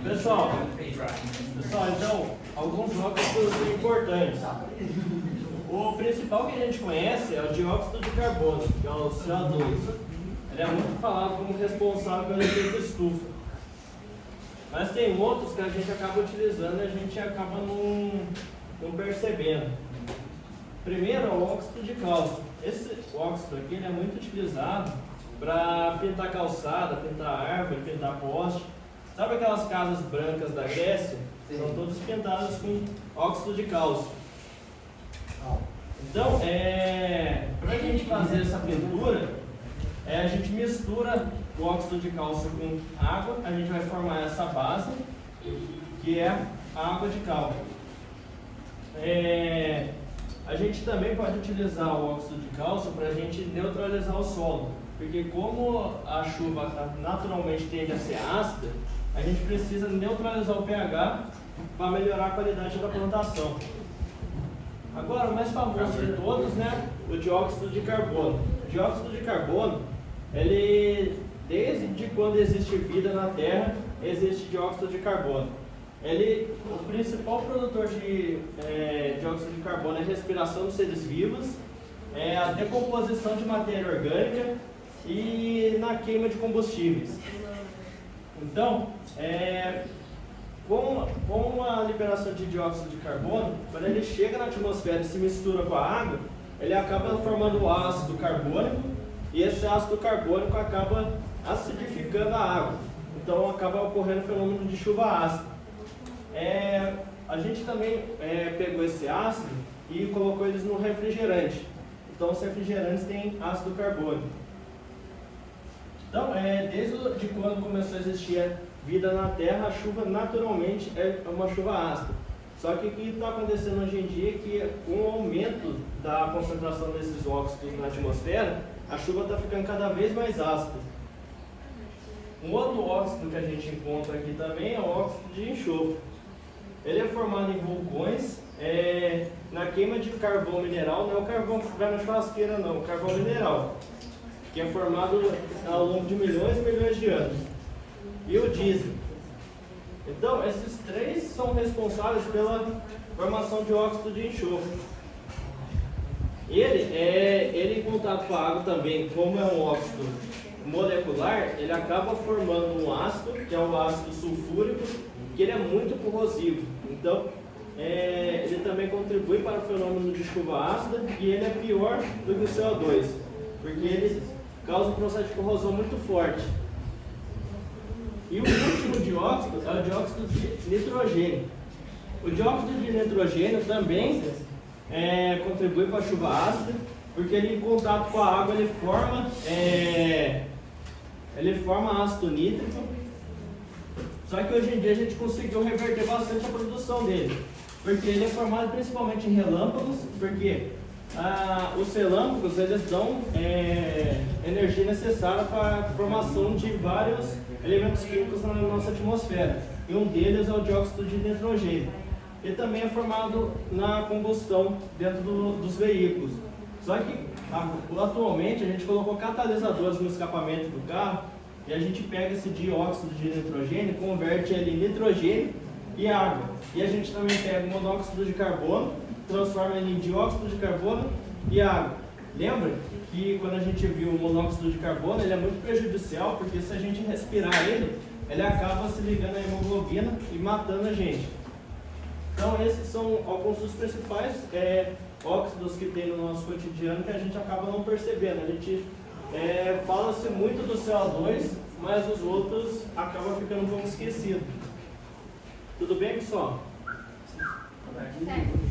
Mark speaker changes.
Speaker 1: Pessoal, então, alguns óxidos importantes. O principal que a gente conhece é o dióxido de carbono, que é o CO2. Ele é muito falado como responsável pelo efeito estufa. Mas tem outros que a gente acaba utilizando e a gente acaba não percebendo. Primeiro é o óxido de cálcio. Esse óxido aqui ele é muito utilizado para pintar calçada, pintar árvore, pintar poste. Sabe aquelas casas brancas da Grécia? Sim. São todas pintadas com óxido de cálcio. Então, para a gente fazer essa pintura, a gente mistura o óxido de cálcio com água, a gente vai formar essa base, que é a água de cal. A gente também pode utilizar o óxido de cálcio para a gente neutralizar o solo, porque como a chuva naturalmente tende a ser ácida, a gente precisa neutralizar o pH para melhorar a qualidade da plantação. Agora, o mais famoso de todos, né, o dióxido de carbono. O dióxido de carbono, desde quando existe vida na Terra, existe dióxido de carbono. O principal produtor de dióxido de carbono é a respiração dos seres vivos, a decomposição de matéria orgânica e na queima de combustíveis. Então, com a liberação de dióxido de carbono, quando ele chega na atmosfera e se mistura com a água, ele acaba formando o ácido carbônico e esse ácido carbônico acaba acidificando a água. Então acaba ocorrendo o fenômeno de chuva ácida. A gente também pegou esse ácido e colocou eles no refrigerante. Então os refrigerantes têm ácido carbônico. Então, desde quando começou a existir vida na Terra, a chuva naturalmente é uma chuva ácida. Só que o que está acontecendo hoje em dia é que com o aumento da concentração desses óxidos na atmosfera, a chuva está ficando cada vez mais ácida. Um outro óxido que a gente encontra aqui também é o óxido de enxofre. Ele é formado em vulcões, na queima de carvão mineral, não é o carvão que vai na churrasqueira não, o carvão mineral, que é formado ao longo de milhões e milhões de anos. E o diesel. Então, esses três são responsáveis pela formação de óxido de enxofre. Ele em contato com a água também, como é um óxido molecular, ele acaba formando um ácido, que é o ácido sulfúrico, que ele é muito corrosivo. Então, ele também contribui para o fenômeno de chuva ácida e ele é pior do que o CO2, porque ele causa um processo de corrosão muito forte. E o último dióxido é o dióxido de nitrogênio. O dióxido de nitrogênio também contribui para a chuva ácida, porque ele em contato com a água ele forma ácido nítrico. Só que hoje em dia a gente conseguiu reverter bastante a produção dele, porque ele é formado principalmente em relâmpagos, porque os relâmpagos eles dão energia necessária para a formação de vários elementos químicos na nossa atmosfera, e um deles é o dióxido de nitrogênio. Ele também é formado na combustão dentro dos veículos. Só que atualmente a gente colocou catalisadores no escapamento do carro e a gente pega esse dióxido de nitrogênio, converte ele em nitrogênio e água. E a gente também pega o monóxido de carbono, transforma ele em dióxido de carbono e água. Lembra que quando a gente viu o monóxido de carbono, ele é muito prejudicial, porque se a gente respirar ele acaba se ligando à hemoglobina e matando a gente. Então esses são alguns dos principais óxidos que tem no nosso cotidiano que a gente acaba não percebendo. A gente fala-se muito do CO2, mas os outros acabam ficando um pouco esquecidos. Tudo bem, pessoal?
Speaker 2: Certo.